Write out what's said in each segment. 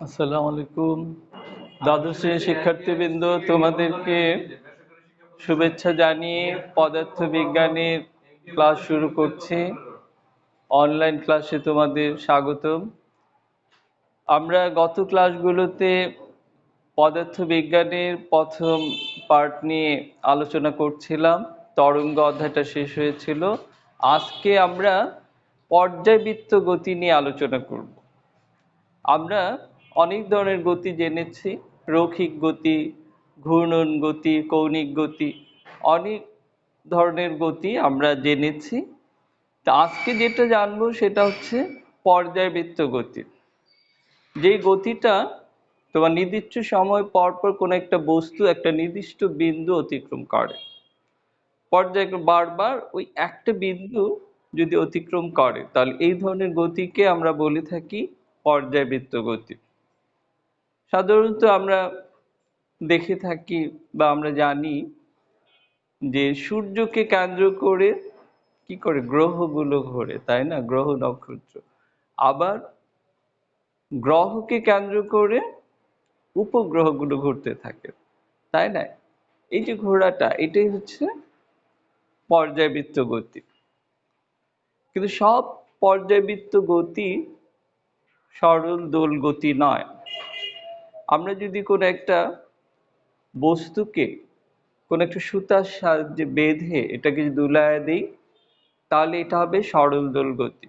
আসসালামু আলাইকুম দ্বাদশ শ্রেণীর শিক্ষার্থীবৃন্দ, তোমাদেরকে শুভেচ্ছা জানিয়ে পদার্থবিজ্ঞানের ক্লাস শুরু করছি। অনলাইন ক্লাসে তোমাদের স্বাগতম। আমরা গত ক্লাসগুলোতে পদার্থবিজ্ঞানের প্রথম পার্ট নিয়ে আলোচনা করছিলাম, তরঙ্গ অধ্যায়টা শেষ হয়েছিল। আজকে আমরা পর্যায়বৃত্ত গতি নিয়ে আলোচনা করব। আমরা অনেক ধরনের গতি জেনেছি, রৈখিক গতি, ঘূর্ণন গতি, কৌণিক গতি, অনেক ধরনের গতি আমরা জেনেছি। তা আজকে যেটা জানবো সেটা হচ্ছে পর্যায়বৃত্ত গতি। যেই গতিটা তোমার নির্দিষ্ট সময় পর পর কোনো একটা বস্তু একটা নির্দিষ্ট বিন্দু অতিক্রম করে, পর্যায়ক্রম বারবার ওই একটা বিন্দু যদি অতিক্রম করে, তাহলে এই ধরনের গতিকে আমরা বলে থাকি পর্যায়বৃত্ত গতি। সাধারণত আমরা দেখে থাকি বা আমরা জানি যে সূর্যকে কেন্দ্র করে কি করে গ্রহগুলো ঘোরে, তাই না? গ্রহ নক্ষত্র। আবার গ্রহকে কেন্দ্র করে উপগ্রহগুলো ঘুরতে থাকে, তাই না? এই যে ঘোরাটা, এটাই হচ্ছে পর্যায়বৃত্ত গতি। কিন্তু সব পর্যায়বৃত্ত গতি সরল দোল গতি নয়। আমরা যদি কোনো একটা বস্তুকে কোনো একটা সুতার সাহায্যে বেঁধে এটাকে যদি দুলায় দিই, তাহলে এটা হবে সরল দোল গতি।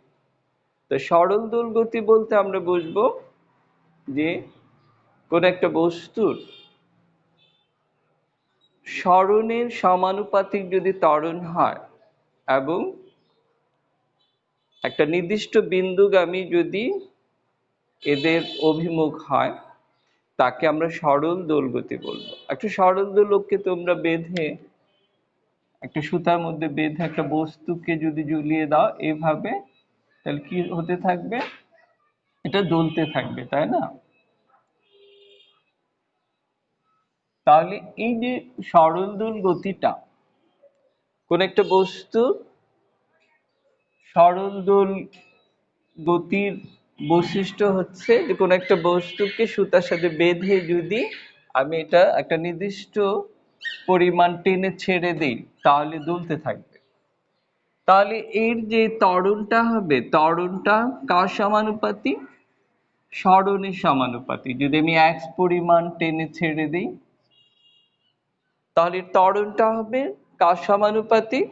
তো সরল দোল গতি বলতে আমরা বুঝবো যে কোনো একটা বস্তুর সরণের সমানুপাতিক যদি ত্বরণ হয় এবং একটা নির্দিষ্ট বিন্দুগামী যদি এদের অভিমুখ হয়, তাকে আমরা সরল দোল গতি বলবো। একটা সরল দোলককে তোমরা বেঁধে একটা সুতার মধ্যে বেঁধে একটা বস্তুকে যদি ঝুলিয়ে দাও এভাবে, তাহলে কি হতে থাকবে? এটা দুলতে থাকবে, তাই না? তাহলে এই যে সরল দোল গতিটা, কোন একটা বস্তু সরল দোল গতির বৈশিষ্ট্য হচ্ছে যে কোনো একটা বস্তুকে সুতার সাথে বেঁধে যদি আমি এটা একটা নির্দিষ্ট পরিমাণ টেনে ছেড়ে দিই, তাহলে দুলতে থাকবে। তাহলে এর যে ত্বরণটা হবে, ত্বরণটা কার সমানুপাতিক? সরণের সমানুপাতিক। যদি আমি x পরিমাণ টেনে ছেড়ে দিই, তাহলে ত্বরণটা হবে কার সমানুপাতিক?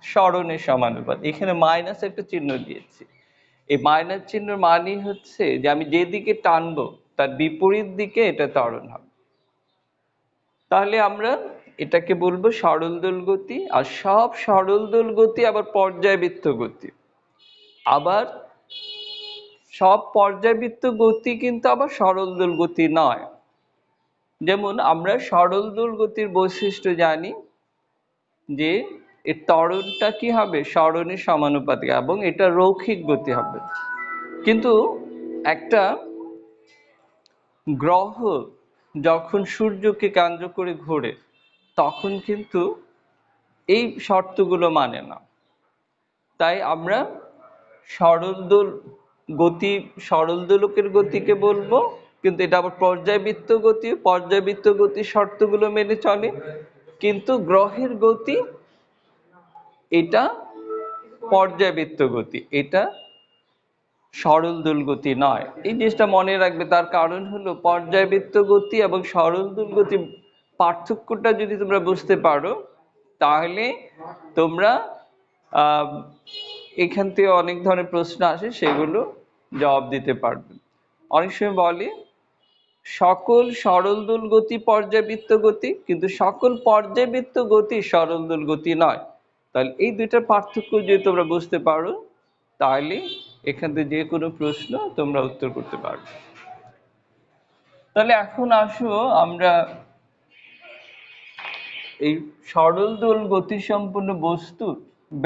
সরণের সমানুপাতিক। এখানে মাইনাস একটা চিহ্ন দিয়েছি। এই মাইনাস চিহ্নের মানেই হচ্ছে যে আমি যেদিকে টানবো তার বিপরীত দিকে এটা ত্বরণ হবে। তাহলে আমরা এটাকে বলবো সরল দোল গতি। আর সব সরল দোল গতি আবার পর্যায়বৃত্ত গতি। আবার সব পর্যায়বৃত্ত গতি কিন্তু আবার সরল দোল গতি নয়। যেমন আমরা সরল দোল গতির বৈশিষ্ট্য জানি যে এর ত্বরণটা কি হবে? সরণের সমানুপাতিক এবং এটা রৈখিক গতি হবে। কিন্তু একটা গ্রহ যখন সূর্যকে কেন্দ্র করে ঘোরে, তখন কিন্তু এই শর্তগুলো মানে না। তাই আমরা সরল দোল গতি, সরল দোলকের গতিকে বলবো, কিন্তু এটা আবার পর্যায়বৃত্ত গতি। পর্যায়বৃত্ত গতির শর্তগুলো মেনে চলে, কিন্তু গ্রহের গতি এটা পর্যায়বৃত্ত গতি, এটা সরল দোল গতি নয়। এই জিনিসটা মনে রাখবে। তার কারণ হলো পর্যায়বৃত্ত গতি এবং সরল দোল গতি পার্থক্যটা যদি তোমরা বুঝতে পারো, তাহলে তোমরা এখান থেকে অনেক ধরনের প্রশ্ন আসে, সেগুলো জবাব দিতে পারবে। অনেক সময় বলে সকল সরল দোল গতি পর্যায়বৃত্ত গতি, কিন্তু সকল পর্যায়বৃত্ত গতি সরল দোল গতি নয়। তাহলে এই দুইটার পার্থক্য যদি তোমরা বুঝতে পারো, তাহলে এখান থেকে যে কোনো প্রশ্ন তোমরা উত্তর করতে পারবে। তাহলে এখন আসো আমরা এই সরল দোল গতি সম্পন্ন বস্তুর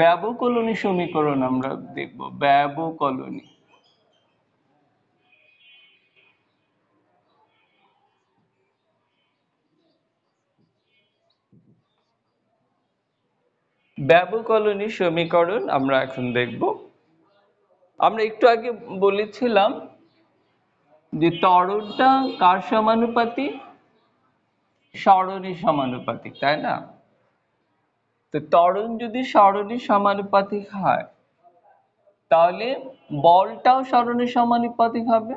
ব্যবকলনী সমীকরণ আমরা দেখব। ব্যবকলনী। ব্যবকলনী সমীকরণ আমরা এখন দেখব। আমরা একটু আগে বলেছিলাম যে ত্বরণটা কার সমানুপাতিক, সরণের সমানুপাতিক, তাই না? তো ত্বরণ যদি সরণের সমানুপাতিক হয় তাহলে বলটাও সরণের সমানুপাতিক হবে।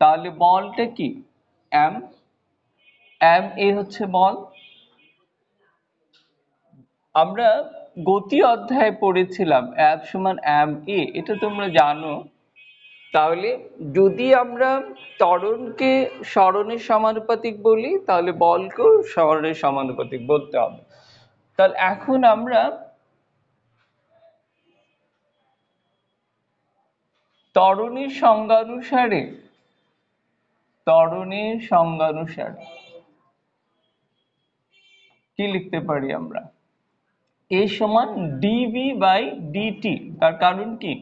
তাহলে বলটা কি? এম, এম এ হচ্ছে বল। আমরা গতি অধ্যায়ে পড়েছিলাম এফ সমান এম এ, এটা তোমরা জানো। তাহলে যদি আমরা ত্বরণকে সরণের সমানুপাতিক বলি তাহলে বলকেও সরণের সমানুপাতিক বলতে হবে। তাহলে এখন আমরা ত্বরণের সংজ্ঞানুসারে কি লিখতে পারি আমরা? এ সমান ডিভি বাই ডিটি। তার কারণ কি?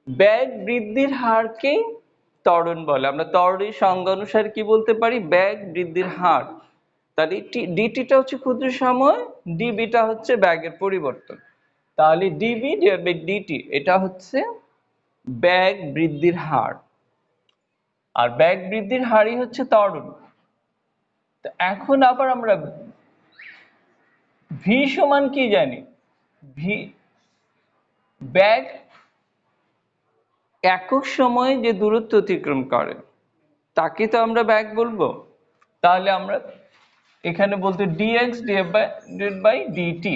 বেগ বৃদ্ধির হারকে ত্বরণ বলে। আমরা ত্বরণের সংজ্ঞা অনুসারে কি বলতে পারি? বেগ বৃদ্ধির হার। তাহলে ডিটিটা হচ্ছে ক্ষুদ্র সময়, ডিবিটা হচ্ছে বেগের পরিবর্তন। তাহলে ডিবি ডিভাইড বাই ডিটি এটা হচ্ছে বেগ বৃদ্ধির হার, আর বেগ বৃদ্ধির হারই হচ্ছে ত্বরণ। তো এখন আবার আমরা ভি সমান কি জানি? ভি বেগ একক সময়ে যে দূরত্ব অতিক্রম করে তাকে তো আমরা বেগ বলবো। তাহলে আমরা এখানে বলতে ডিএক্স ডিভাইডেড বাই ডিটি।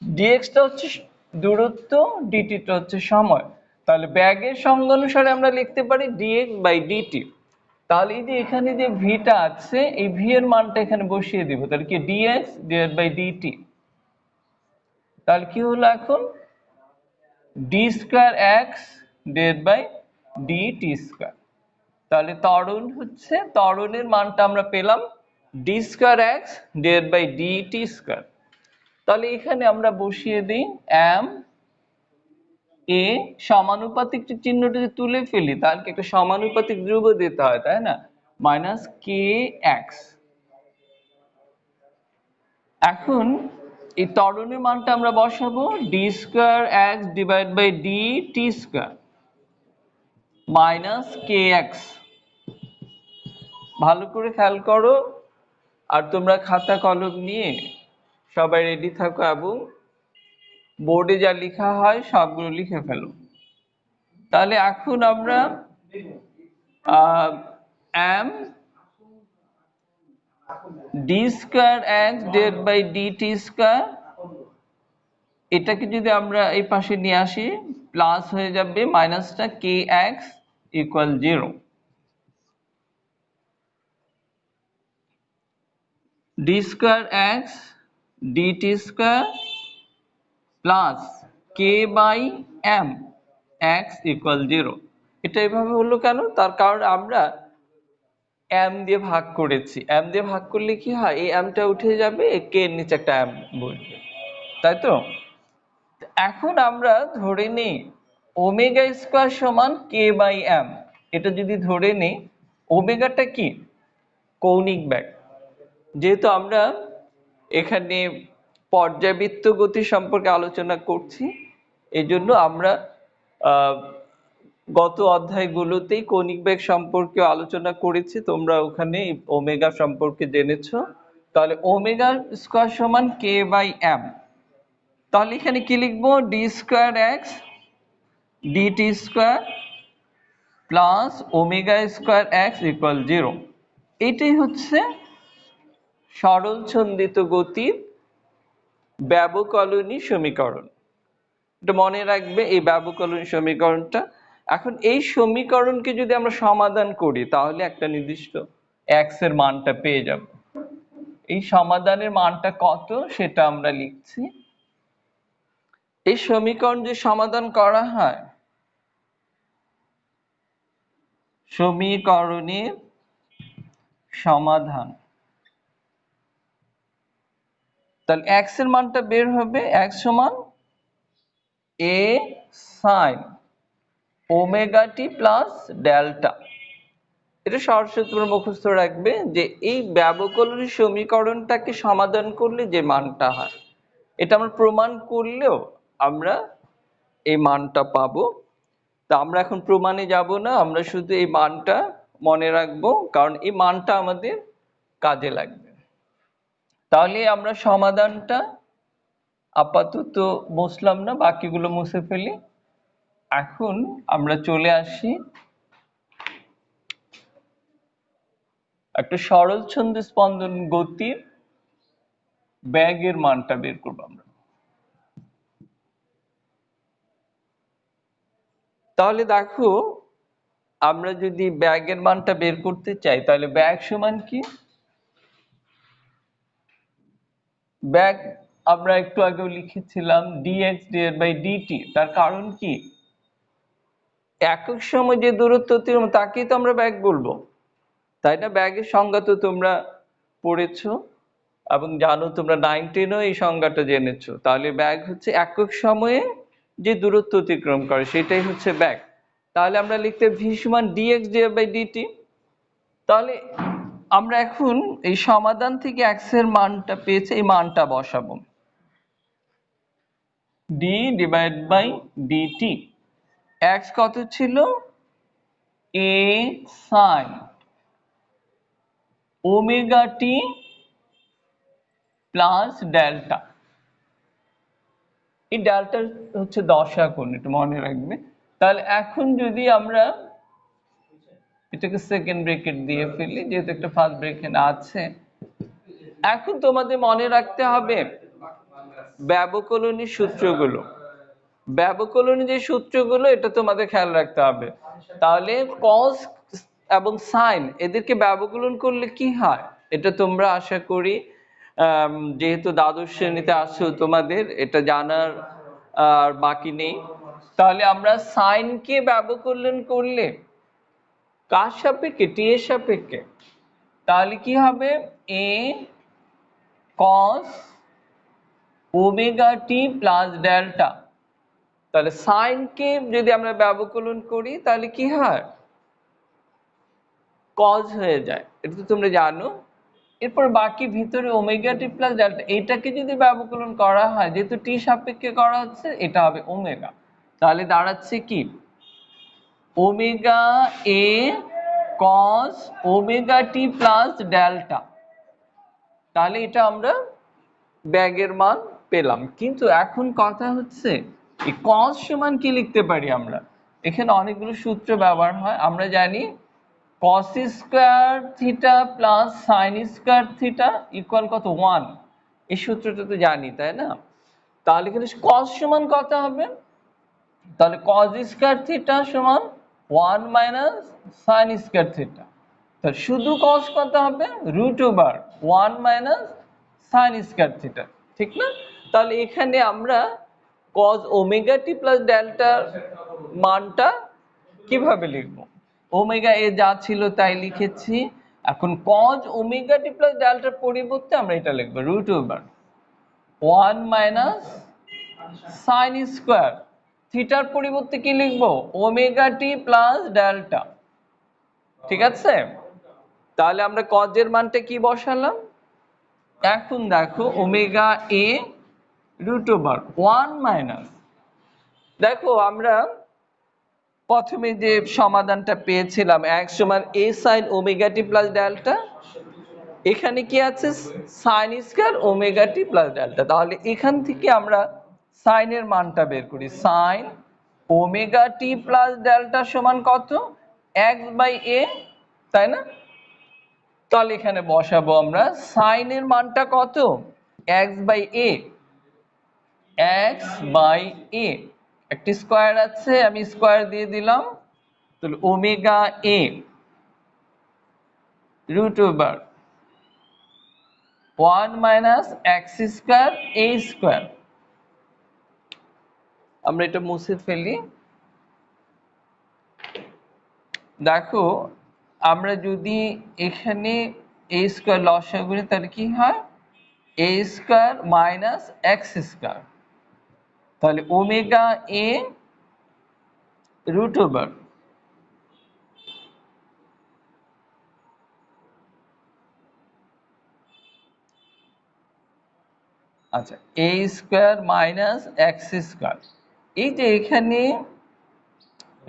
ডিএক্সটা হচ্ছে দূরত্ব, ডিটিটা হচ্ছে সময়। তাহলে বেগের সংজ্ঞা অনুসারে আমরা লিখতে পারি ডিএক্স বাই ডিটি। তাহলে এই যে এখানে যে ভিটা আছে এই ভি এর মানটা এখানে বসিয়ে দিব। তাহলে কি? Dx divided by dt. তাহলে কি হলো এখন? D square x divided by dt square. তাহলে ত্বরণ হচ্ছে, ত্বরণের মানটা আমরা পেলাম d square x divided by dt square. তাহলে এখানে আমরা বসিয়ে দিই এম এ, সমানুপাতিক চিহ্নটা যদি তুলে ফেলি তাহলে কি একটা সমানুপাতিক ধ্রুব দিতে হয়, তাই না? Minus k x. এখন এই ত্বরণের মানটা আমরা বসাবো d square x divide by d t square minus k x. ভালো করে খেয়াল করো, আর তোমরা খাতা কলম নিয়ে সবাই রেডি থাকো এবং বোর্ডে যা লেখা হয় সবগুলো লিখে ফেলো। তাহলে এখন আমরা m d square x divide by dt square, এটাকে যদি আমরা এই পাশে নিয়ে আসি প্লাস হয়ে যাবে মাইনাসটা k x equal 0। D square x dt square plus k by m x equal 0। এটা এভাবে হলো কেন? তার কারণ আমরা এম দিয়ে ভাগ করেছি। এম দিয়ে ভাগ করলে কি হয়? এই এমটা উঠে যাবে, কে এর নিচে একটা এম বসবে, তাই তো? এখন আমরা ধরে নিই ওমেগা স্কয়ার সমান কে বাই এম। এটা যদি ধরে নিই, ওমেগাটা কি? কৌণিক বেগ। যেহেতু আমরা এখানে পর্যায়বৃত্ত গতি সম্পর্কে আলোচনা করছি, এজন্য আমরা গত অধ্যায়গুলোতেই কৌণিক বেগ সম্পর্কে আলোচনা করেছি, তোমরা ওখানে ওমেগা সম্পর্কে জেনেছো। তাহলে ওমেগা স্কয়ার সমান কে বাই এম। তাহলে এখানে কি লিখবো? D square x dt square plus omega square x equal 0। এটাই হচ্ছে সরল ছন্দিত গতির ব্যবকলনী সমীকরণ। এটা মনে রাখবে, এই ব্যবকলনী সমীকরণটা। এখন এই সমীকরণকে যদি আমরা সমাধান করি তাহলে একটা নির্দিষ্ট এক্স এর মানটা পেয়ে যাব। এই সমাধানের মানটা কত সেটা আমরা লিখছি। এই সমীকরণ যে সমাধান করা হয়, সমীকরণের সমাধান, তাহলে এক্স এর মানটা বের হবে এক্স সমান এ sine omega t plus delta. এটা সরাসরি তোমরা মুখস্থ রাখবে যে এই ব্যবকলনের সমীকরণটাকে সমাধান করলে যে মানটা হয়, এটা আমরা প্রমাণ করলেও আমরা এই মানটা পাবো। তা আমরা এখন প্রমাণে যাব না, আমরা শুধু এই মানটা মনে রাখবো, কারণ এই মানটা আমাদের কাজে লাগবে। তাহলে আমরা সমাধানটা আপাতত মুছলাম না, বাকিগুলো মুছে ফেলি। এখন আমরা চলে আসি একটা সরল ছন্দ স্পন্দন গতির ব্যাগের মানটা বের করবো আমরা। তাহলে দেখো, আমরা যদি ব্যাগের মানটা বের করতে চাই, তাহলে ব্যাগ সমান কি? ব্যাগ আমরা একটু আগেও লিখেছিলাম dx ডিভাইড বাই dt। তার কারণ কি? একক সময় যে দূরত্ব অতিক্রম তাকেই তো আমরা ব্যাগ বলবো, তাই না? ব্যাগের সংজ্ঞা তো তোমরা পড়েছো এবং জানো, তোমরা 9-10-ও এই সংজ্ঞাটা জেনেছো। তাহলে ব্যাগ হচ্ছে একক সময়ে যে দূরত্ব অতিক্রম করে, সেটাই হচ্ছে ব্যাগ। তাহলে আমরা লিখতে v সমান dx ডিভাইড বাই dt। তাহলে আমরা এখন এই সমাধান থেকে x এর মানটা পেয়েছে, এই মানটা বসাবো, d divide by dt। x কত ছিল? a sin omega t plus delta. এই ডেল্টা হচ্ছে দশা কোণ, একটু মনে রাখবে। তাহলে এখন যদি আমরা এটাকে সেকেন্ড ব্র্যাকেট দিয়ে ফেলি, যেহেতু একটা ফার্স্ট ব্র্যাকেট আছে, এখন তোমাদের মনে রাখতে হবে ব্যবকলনীর সূত্রগুলো। ব্যবকলনীর যে সূত্রগুলো, এটা তোমাদের খেয়াল রাখতে হবে। তাহলে কস এবং সাইন এদেরকে ব্যবকলন করলে কি হয়, এটা তোমরা আশা করি যেহেতু দ্বাদশ শ্রেণীতে আসছো, তোমাদের এটা জানার আর বাকি নেই। তাহলে আমরা সাইনকে ব্যবকলন করলে কার সাপেক্ষে? টি এর সাপেক্ষে। তাহলে কি হবে? a cos omega t plus delta. তাহলে সাইনকে যদি আমরা ব্যবকলন করি, তাহলে কি হয়? কজ হয়ে যায়, এটা তো তোমরা জানো। এরপর বাকি ভিতরে ওমেগা টি প্লাস ডেল্টা, এটাকে যদি ব্যবকলন করা হয়, যেহেতু টি সাপেক্ষে করা হচ্ছে, এটা হবে ওমেগা। তাহলে দাঁড়াচ্ছে কি? ওমেগা এ cause omega t plus delta. তাহলে এটা আমরা ব্যাগের মান পেলাম। কিন্তু এখন কথা হচ্ছে, এই কজ সমান কি লিখতে পারি আমরা? এখানে অনেকগুলো সূত্র ব্যবহার হয়। আমরা জানি cos square theta plus sign square theta equal কত? 1। এই সূত্রটা তো জানি, তাই না? তাহলে এখানে cos সমান কত হবে? তাহলে cos স্কয়ার থিটা সমান 1 মাইনাস সাইন স্কয়ার থিটা। তাহলে শুধু cos কত হবে? Root over 1 minus sine square theta, ঠিক না? তাহলে এখানে আমরা cos ওমেগা টি প্লাস ডেল্টার মানটা কিভাবে লিখব? ওমেগা এ যা ছিল তাই লিখেছি। এখন cos ওমেগা টি প্লাস ডেল্টার পরিবর্তে আমরা এটা লিখব root over 1 minus sine square থিটার পরিবর্তে কি লিখব? Omega t plus delta. ঠিক আছে? তাহলে আমরা cos এর মানটা কি বসালাম? এখন দেখো ওমেগা এ রুট ওভার 1 মাইনাস, দেখো আমরা প্রথমে যে সমাধানটা পেয়েছিলাম x সমান a sin omega t plus delta, এখানে কি আছে? Sine square omega t plus delta. তাহলে এখান থেকে আমরা সাইনের মানটা বের করি। Sine omega t plus delta সমান কত? x বাই a, তাই না? তাহলে এখানে বসাবো আমরা সাইনের মানটা কত? x by a। x by a, একটি স্কয়ার আছে, আমি স্কয়ার দিয়ে দিলাম। তাহলে omega a root over 1 minus x square a square. আমরা এটা মুছে ফেলি। দেখো, আমরা যদি এখানে a স্কয়ার লসাগু করি, তাহলে কি হয়? a square minus x square. তাহলে ওমেগা a রুট ওভার আচ্ছা, a square minus x square, এই যে এখানে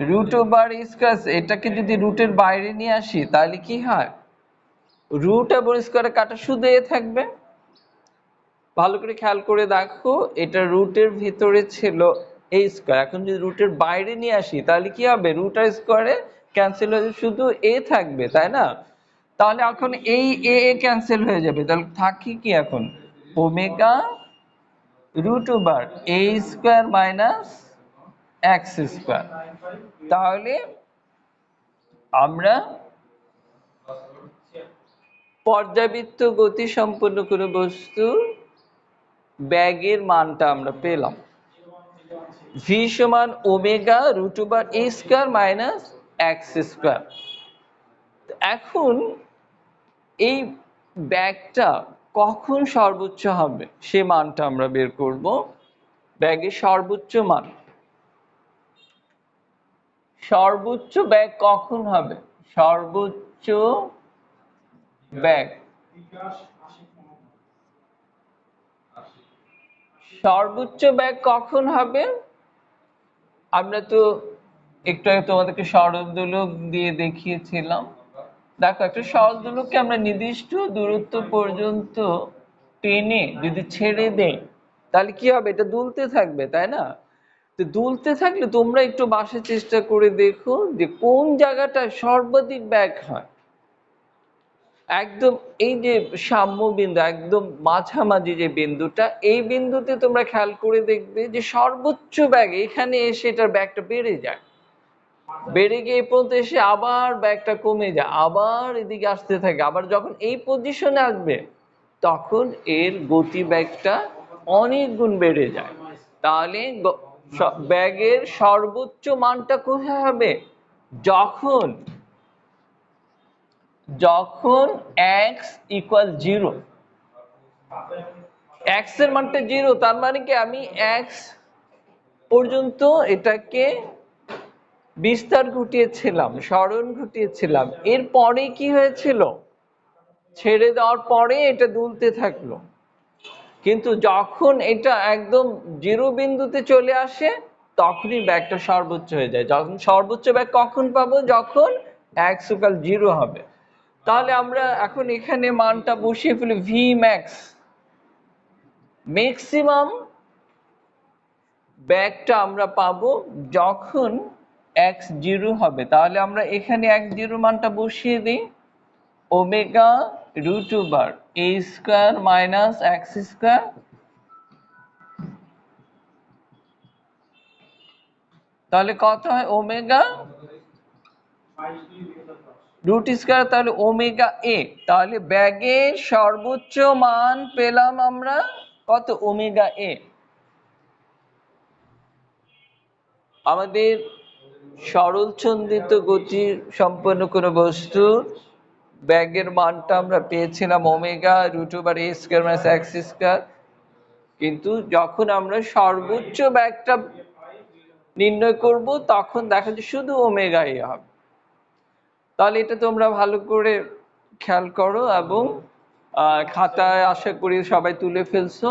রুট ওভার স্কোয়ার, এটাকে যদি রুটের বাইরে নিয়ে আসি তাহলে কি হয়, রুট এবং স্কোয়ারে কাটা শুধু এ থাকবে। ভালো করে খেয়াল করে দেখো, এটা রুটের ভিতরে ছিল এ স্কোয়ার, এখন যদি রুটের বাইরে নিয়ে আসি তাহলে কি হবে, রুট আর স্কোয়ারে ক্যান্সেল হয়ে শুধু এ থাকবে, তাই না? তাহলে এখন এই এ ক্যান্সেল হয়ে যাবে, তাহলে থাকি কি এখন, omega root over a square minus x square. তাহলে আমরা পর্যাবৃত্ত গতি সম্পন্ন কোনো বস্তুর ব্যাগের মানটা আমরা পেলাম, ভি সমান omega root over a square minus x square. এখন এই ব্যাগটা কখন সর্বোচ্চ হবে সে মানটা আমরা বের করব। ব্যাগের সর্বোচ্চ মান, সর্বোচ্চ ব্যাগ কখন হবে, সর্বোচ্চ ব্যাগ, সর্বোচ্চ ব্যাগ কখন হবে, আমরা তো একটু আগে তোমাদেরকে সরল দোলক দিয়ে দেখিয়েছিলাম। দেখো, একটা সরল দোলককে আমরা নির্দিষ্ট দূরত্ব পর্যন্ত টেনে যদি ছেড়ে দেই তাহলে কি হবে, এটা দুলতে থাকবে, তাই না? তো দুলতে থাকলে তোমরা একটু বাসায় চেষ্টা করে দেখো যে কোন জায়গাটায় সর্বাধিক ব্যাগ হয়। একদম এই যে সাম্য বিন্দু, একদম মাঝামাঝি যে বিন্দুটা, এই বিন্দুতে তোমরা খেয়াল করে দেখবে যে সর্বোচ্চ ব্যাগ এখানে এসে এটার ব্যাগটা বেড়ে যায়, বেড়ে গিয়ে এই পর্যন্ত এসে আবার ব্যাগটা কমে যায়, আবার এদিকে আসতে থাকে, আবার যখন এই পজিশনে আসবে তখন এর গতি ব্যাগটা অনেক গুণ বেড়ে যায়। তাহলে ব্যাগের সর্বোচ্চ মানটা কোথায় হবে, যখন যখন এক্স ইকুয়াল 0, এক্স এর মানটা 0, তার মানে কি আমি এক্স পর্যন্ত এটাকে বিস্তার ঘটিয়েছিলাম, সরণ ঘটিয়েছিলাম, এরপরে কি হয়েছিল, ছেড়ে দেওয়ার পরে এটা দুলতে থাকলো, কিন্তু যখন এটা একদম 0 বিন্দুতে চলে আসে তখনই ব্যাগটা সর্বোচ্চ হয়ে যায়। যখন সর্বোচ্চ ব্যাগ কখন পাবো, যখন এক্স ইকুয়াল 0 হবে। তাহলে আমরা এখন এখানে মানটা বসিয়ে ফেলি, ভি ম্যাক্স, ম্যাক্সিমাম ব্যাগটা আমরা পাবো যখন এক্স 0 হবে। তাহলে আমরা এখানে এক্স 0 মানটা বসিয়ে দিই, omega root over a square minus x square, তাহলে কত হয়, ওমেগা রুট স্কোয়ার, তাহলে ওমেগা এ। তাহলে ব্যাগের সর্বোচ্চ মান পেলাম আমরা কত, ওমেগা এ। আমাদের সরল ছন্দিত গতি সম্পন্ন কোনো বস্তুর ব্যাগের মানটা আমরা পেয়েছিলাম omega root over a square minus x square, কিন্তু যখন আমরা সর্বোচ্চ ব্যাগটা নির্ণয় করব তখন দেখা যায় শুধু ওমেগা এ হবে। তাহলে এটা তোমরা ভালো করে খেয়াল করো এবং খাতায় আশা করি সবাই তুলে ফেলছো।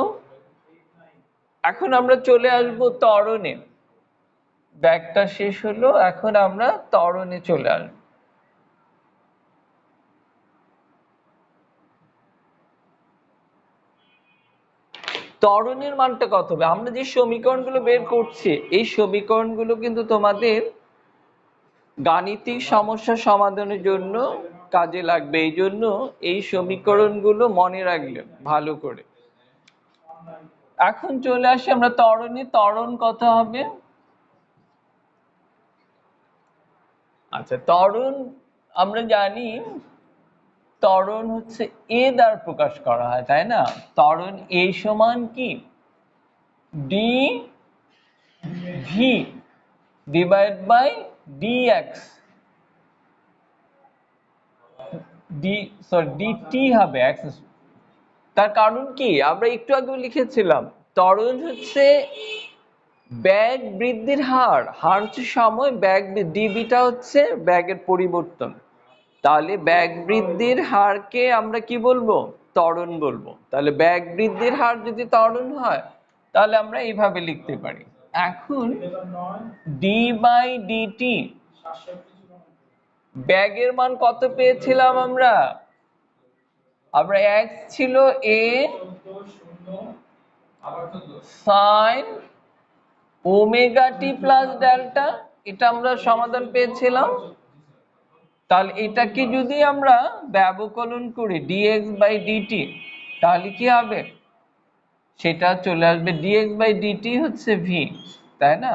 এখন আমরা চলে আসব ত্বরণে, ব্যাগটা শেষ হলো, এখন আমরা ত্বরণে চলে আসবো। ত্বরণের মানটা কত হবে, আমরা যে সমীকরণগুলো বের করছি এই সমীকরণগুলো কিন্তু তোমাদের গাণিতিক সমস্যা সমাধানের জন্য কাজে লাগবে, এই জন্য এই সমীকরণগুলো মনে রাখলে ভালো করে। এখন চলে আসি আমরা ত্বরণে, ত্বরণ কত হবে, আচ্ছা ত্বরণ আমরা জানি ত্বরণ হচ্ছে এ দ্বারা প্রকাশ করা হয়, তাই না? ত্বরণ এ সমান কি, d v divide by dx, dt হবে এক্স। তার কারণ কি, আমরা একটু আগে লিখেছিলাম ত্বরণ হচ্ছে ব্যাগ বৃদ্ধির হার, হার হচ্ছে সময়, ব্যাগ ডিবিটা হচ্ছে ব্যাগের পরিবর্তন। তাহলে ব্যাগ বৃদ্ধির হারকে আমরা কি বলবো, ত্বরণ বলবো। তাহলে বেগ বৃদ্ধির হার যদি ত্বরণ হয় তাহলে আমরা এইভাবে লিখতে পারি। এখন ডি বাই ডিটি ব্যাগের মান কত পেয়েছিলাম আমরা? এক্স ছিল এ sine omega t plus delta, এটা আমরা সমাধান পেয়েছিলাম। তাহলে এটাকে যদি আমরা ব্যবকলন করি dx বাই ডিটি তাহলে কি হবে? সেটা চলে আসবে dx বাই ডিটি হচ্ছে ভি, তাই না?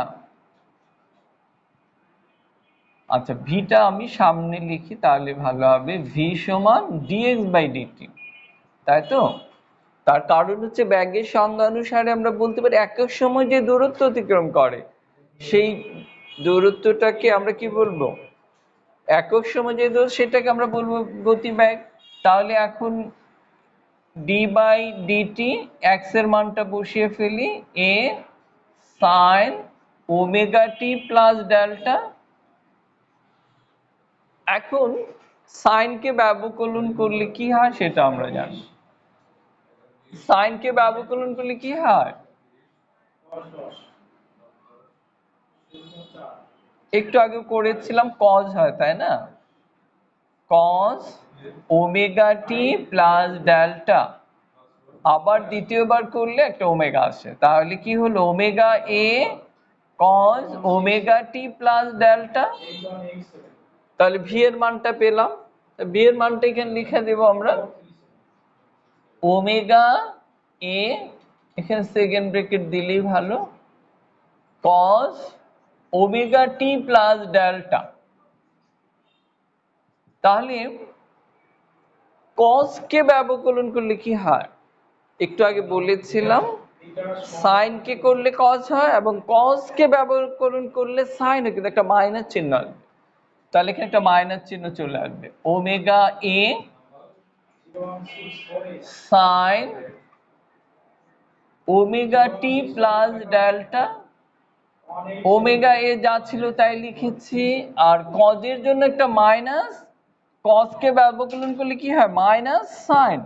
আচ্ছা, ভিটা আমি সামনে লিখি তাহলে ভালো হবে। ভি সমান dx বাই ডিটি, তাই তো? তার কারণ হচ্ছে ব্যাগের সংজ্ঞা অনুসারে আমরা বলতে পারি একক সময় যে দূরত্ব অতিক্রম করে সেই দূরত্বটাকে আমরা কি বলবো? একক সময় যে দূরত্ব সেটাকে আমরা বলবো গতিবেগ। তাহলে এখন ডি বাই ডিটি এক্স এর মানটা বসিয়ে ফেলি এ sine omega t plus delta. এখন সাইনকে ব্যবকলন করলে কি হয় সেটা আমরা জানি। সাইনকে ব্যবকলন করলে কি হয়? একটু আগে করেছিলাম কজ হয়, তাই না? Cause omega t plus delta, আবার দ্বিতীয়বার করলে একটা ওমেগা আসে, তাহলে কি হলো? ওমেগা এ cause omega t plus delta. তাহলে ভি এর মানটা পেলাম। ভি এর মানটা এখানে লিখে দেব আমরা ওমেগা এ, এখানে সেকেন্ড ব্র্যাকেট দিলেই ভালো, cause omega t plus delta. তাহলে কজ কে ব্যবকলন করলে কি হয়? একটু আগে বলেছিলাম সাইন কে করলে কজ হয় এবং কজ কে ব্যবকলন করলে সাইন হয়, কিন্তু একটা মাইনাস চিহ্ন আসবে। তাহলে এখানে একটা মাইনাস চিহ্ন চলে আসবে। ওমেগা এ sine omega t plus delta. Omega এ যা ছিল তাই লিখেছি, আর কজের জন্য একটা মাইনাস, কজ কে ব্যবকলন করলে কি হয়? Minus sine.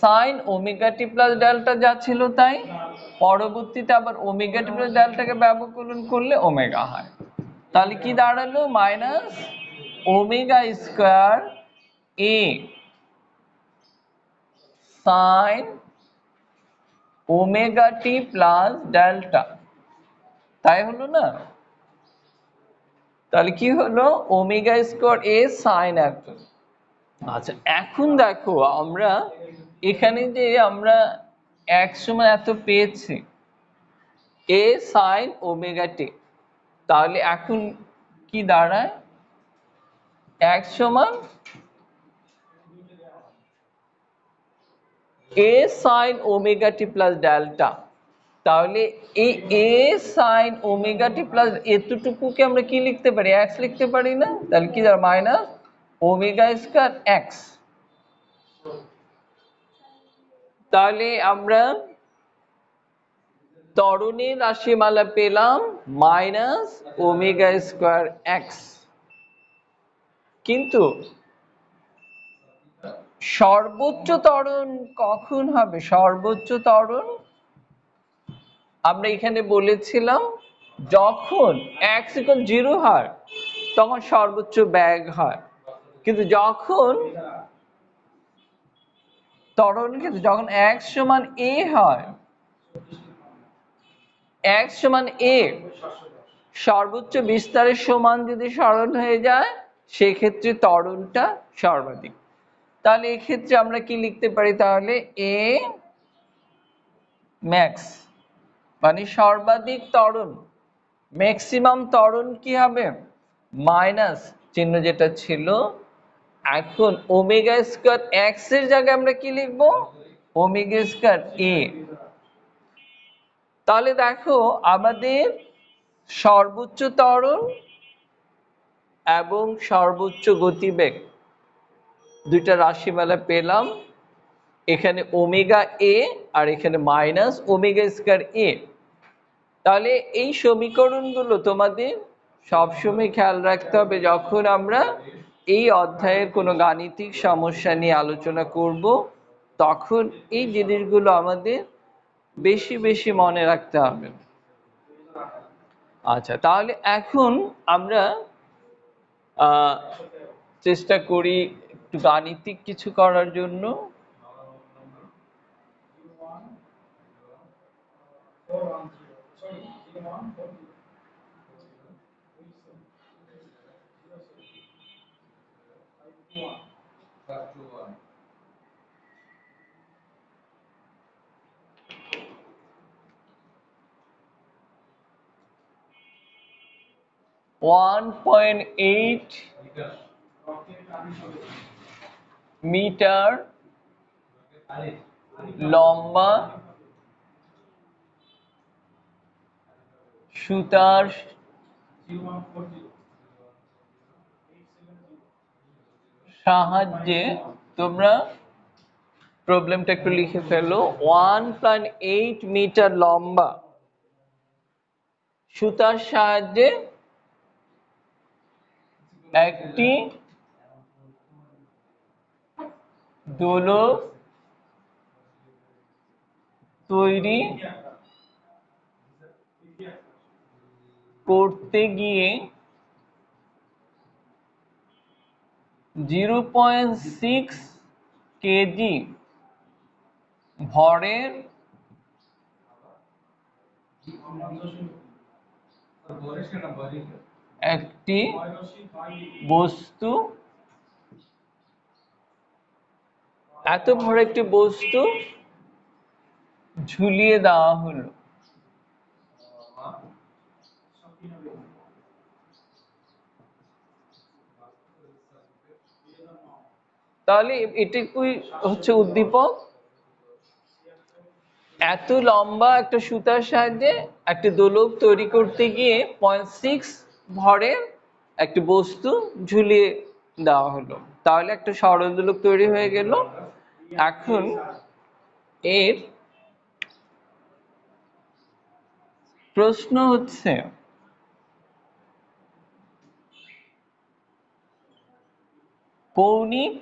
Sine omega t plus delta যা ছিল তাই, পরবর্তীতে আবার ওমেগা টি প্লাস ডেল্টাকে ব্যবকলন করলে ওমেগা হয়। তাহলে কি দাঁড়ালো? মাইনাস ওমেগা স্কয়ার এ sine omega t plus delta, তাই হলো না? তাহলে কি হলো? ওমেগা স্কয়ার এ সাইন একটা। আচ্ছা, এখন দেখো আমরা এখানে যে আমরা এক সময় এত পেয়েছি এ সাইন ওমেগা টি, তাহলে এখন কি দাঁড়ায়? এক সমান এ sine omega t plus delta. তাহলে এই এ সাইন ওমেগা টি প্লাস এতটুকুকে আমরা কি লিখতে পারি? এক্স লিখতে পারি না? তাহলে কি দাঁড়ায়? Minus omega square x. তাহলে আমরা ত্বরণের রাশিমালা পেলাম মাইনাস ওমেগা স্কয়ার এক্স। কিন্তু সর্বোচ্চ ত্বরণ কখন হবে? সর্বোচ্চ ত্বরণ আমরা এখানে বলেছিলাম যখন x = 0 হয় তখন সর্বোচ্চ বেগ হয়। কিন্তু যখন ত্বরণ ক্ষেত্রে যখন x সমান a হয়, x সমান a সর্বোচ্চ বিস্তারের সমান যদি সরণ হয়ে যায় সেক্ষেত্রে ত্বরণটা সর্বাধিক। তাহলে এক্ষেত্রে আমরা কি লিখতে পারি? তাহলে a ম্যাক্স মানে সর্বাধিক ত্বরণ, ম্যাক্সিমাম ত্বরণ কি হবে? মাইনাস চিহ্ন যেটা ছিল। এখন ওমেগা স্কয়ার এক্স এর জায়গায় আমরা কি লিখব? ওমেগা স্কয়ার এ। তাহলে দেখো আমাদের সর্বোচ্চ ত্বরণ এবং সর্বোচ্চ গতিবেগ দুইটা রাশিমালা পেলাম, এখানে ওমেগা এ আর এখানে মাইনাস ওমেগা স্কয়ার এ। তাহলে এই সমীকরণগুলো তোমাদের সবসময় খেয়াল রাখতে হবে যখন আমরা এই অধ্যায়ের কোনো গাণিতিক সমস্যা নিয়ে আলোচনা করব। তখন এই জিনিসগুলো আমাদের বেশি বেশি মনে রাখতে হবে। আচ্ছা, তাহলে এখন আমরা চেষ্টা করি একটু গাণিতিক কিছু করার জন্য। ওয়ান 1.8 মিটার লম্বা সুতার সাহায্যে, তোমরা প্রবলেমটা একটু লিখে ফেলো। 1.8 মিটার লম্বা সুতার সাহায্যে একটি দোলক তৈরি করতে গিয়ে 0.6 কেজি ভরের একটি বস্তু, এত ভরের একটি বস্তু ঝুলিয়ে দেওয়া হলো। তাহলে এটুকুই হচ্ছে উদ্দীপক। এত লম্বা একটা সুতার সাহায্যে একটি দোলক তৈরি করতে গিয়ে 0.6 ভরের একটি বস্তু ঝুলিয়ে দেওয়া হলো, তাহলে একটা সরল দোলক তৈরি হয়ে গেল। এখন এর প্রশ্ন হচ্ছে, কৌণিক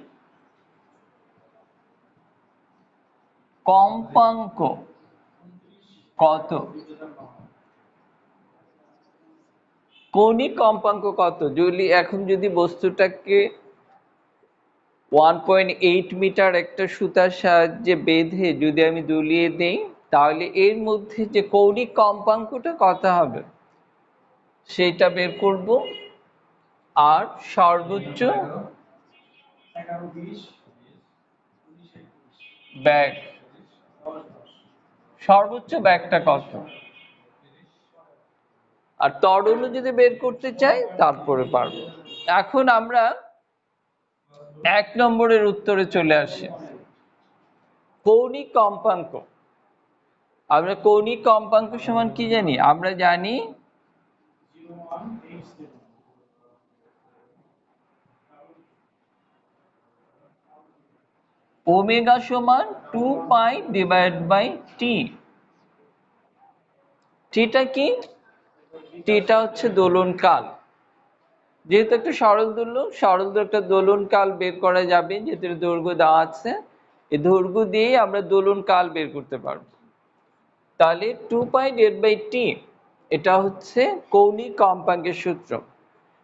কম্পাঙ্ক কত? কৌণিক কম্পাঙ্ক কত? এখন যদি বস্তুটাকে 1.8 মিটার একটা সুতার সাহায্যে বেঁধে যদি আমি দুলিয়ে দেই, তাহলে এর মধ্যে যে কৌণিক কম্পাঙ্কটা কত হবে সেটা বের করব। আর সর্বোচ্চ ব্যাগ, সর্বোচ্চ ব্যাগটা কত, আর ত্বরণ যদি বের করতে চাই তারপরে পারবো। এখন আমরা 1 নম্বরের উত্তরে চলে আসি। কৌণিক কম্পাঙ্ক, আমরা কৌণিক কম্পাঙ্ক সমান কি জানি? আমরা জানি ওমেগা সমান 2π/t। টিটা কি? টিটা হচ্ছে দোলন কাল। যেহেতু একটা সরল দোলক, সরল একটা দোলন কাল বের করা যাবে, যেহেতু দৈর্ঘ্য দেওয়া আছে, এই দৈর্ঘ্য দিয়ে আমরা দোলন কাল বের করতে পারবো। তাহলে 2π/t এটা হচ্ছে কৌণিক কম্পাঙ্কের সূত্র।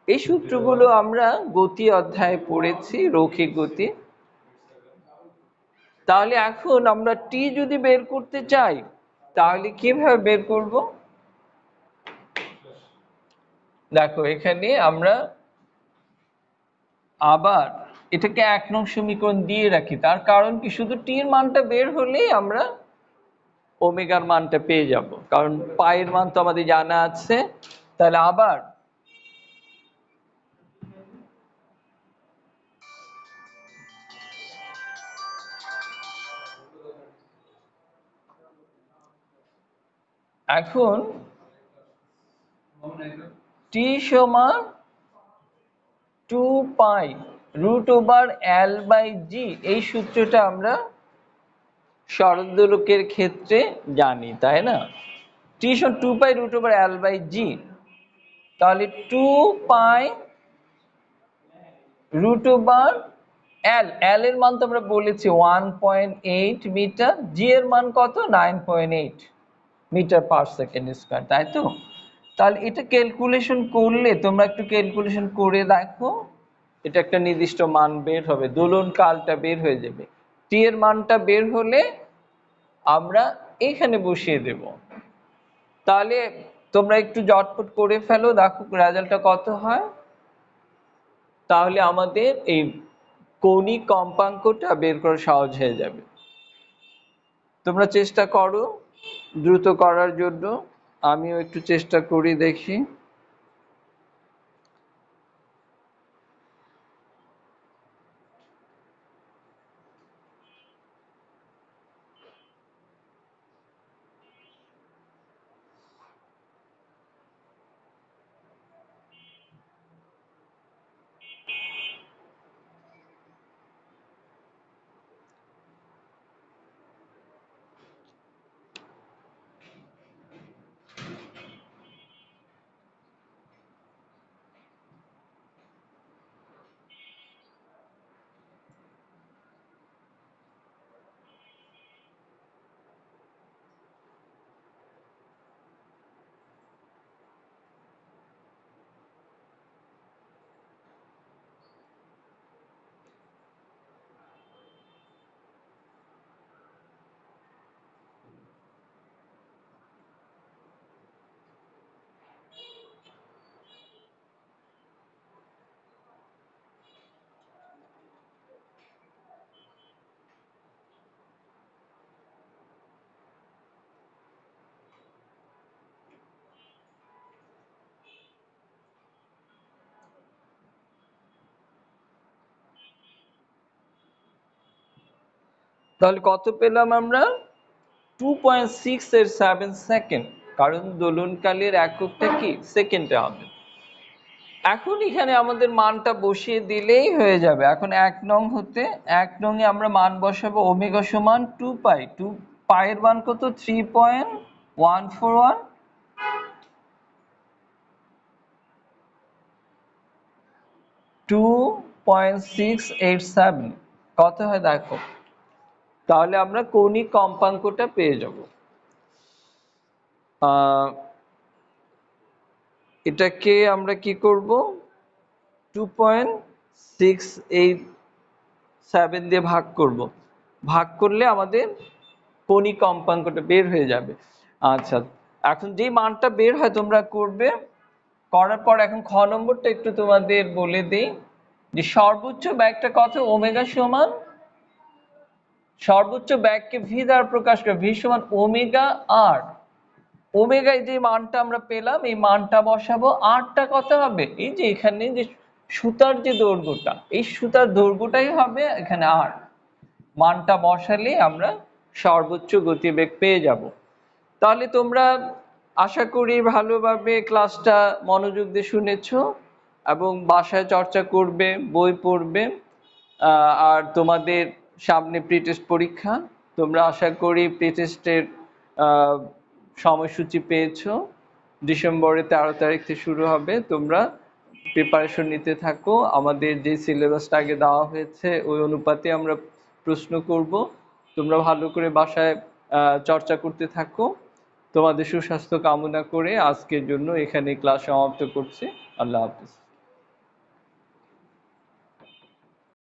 এই সূত্রগুলো আমরা গতি অধ্যায়ে পড়েছি, রৈখিক গতি। তাহলে এখন আমরা টি যদি বের করতে চাই তাহলে কিভাবে বের করব? দেখো, এখানে আমরা আবার এটাকে 1 নং সমীকরণ দিয়ে রাখি। তার কারণ কি, শুধু টির মানটা বের হলেই আমরা ওমেগার মানটা পেয়ে যাব, কারণ পায়ের মান তো আমাদের জানা আছে। তাহলে আবার এখন টি সমান 2π√L/g, এই সূত্রটা আমরা সরল দোলকের ক্ষেত্রে জানি, তাই না? টি সমান 2π√L/g, তাহলে 2π√L এল এল এর মান তো আমরা বলেছি 1.8 মিটার, জি এর মান কত 9.8 মিটার পার সেকেন্ড স্কয়ার, তাই তো? তাহলে এটা ক্যালকুলেশন করলে তোমরা একটু ক্যালকুলেশন করে দেখো, এটা একটা নির্দিষ্ট মান বের হবে, দোলন কালটা বের হয়ে যাবে। টি এর মানটা বের হলে আমরা এখানে বসিয়ে দেব। তাহলে তোমরা একটু জটপট করে ফেলো, দেখো রেজাল্টটা কত হয়। তাহলে আমাদের এই কৌণিক কম্পাঙ্কটা বের করা সহজ হয়ে যাবে। তোমরা চেষ্টা করো দ্রুত করার জন্য, আমিও একটু চেষ্টা করি দেখি। তাহলে কত পেলাম আমরা? 2.687 কারণ দোলনকালের এককটা কি সেকেন্ডে হবে। এখন এখানে আমাদের মানটা বসিয়ে দিলেই হয়ে যাবে। এখন 1 নং হতে 1 নং এ আমরা মান বসাবো ওমেগা সমান 2 পাই। 2 পাই এর মান কত? 3.141। 2.687 কত হয় দেখো। তাহলে আমরা কৌণিক কম্পাঙ্কটা পেয়ে যাব। এটাকে আমরা কি করব? 2.687 দিয়ে ভাগ করব। ভাগ করলে আমাদের কৌণিক কম্পাঙ্কটা বের হয়ে যাবে। আচ্ছা, এখন যে মানটা বের হয় তোমরা করবে, করার পর এখন খ নম্বরটা একটু তোমাদের বলে দেই যে সর্বোচ্চ ব্যাগটা কত? ওমেগা সমান, সর্বোচ্চ ব্যাগকে ভি দ্বারা প্রকাশ করে, ভি সমান ওমেগা আর। ওমেগায় যে মানটা আমরা পেলাম এই মানটা বসাবো, আরটা কত হবে? এই যে এখানে যে সুতার যে দৈর্ঘ্যটা, এই সুতার দৈর্ঘ্যটাই হবে এখানে আর। মানটা বসালে আমরা সর্বোচ্চ গতিবেগ পেয়ে যাব। তাহলে তোমরা আশা করি ভালোভাবে ক্লাসটা মনোযোগ দিয়ে শুনেছো এবং বাসায় চর্চা করবে, বই পড়বে। আর তোমাদের সামনে প্রি টেস্ট পরীক্ষা, তোমরা আশা করি প্রি টেস্টের সময়সূচি পেয়েছো। ডিসেম্বরের 13 তারিখ থেকে শুরু হবে, তোমরা প্রিপারেশন নিতে থাকো। আমাদের যে সিলেবাসটা আগে দেওয়া হয়েছে ওই অনুপাতে আমরা প্রশ্ন করব। তোমরা ভালো করে বাসায় চর্চা করতে থাকো। তোমাদের সুস্বাস্থ্য কামনা করে আজকের জন্য এখানে ক্লাস সমাপ্ত করছি। আল্লাহ হাফিজ।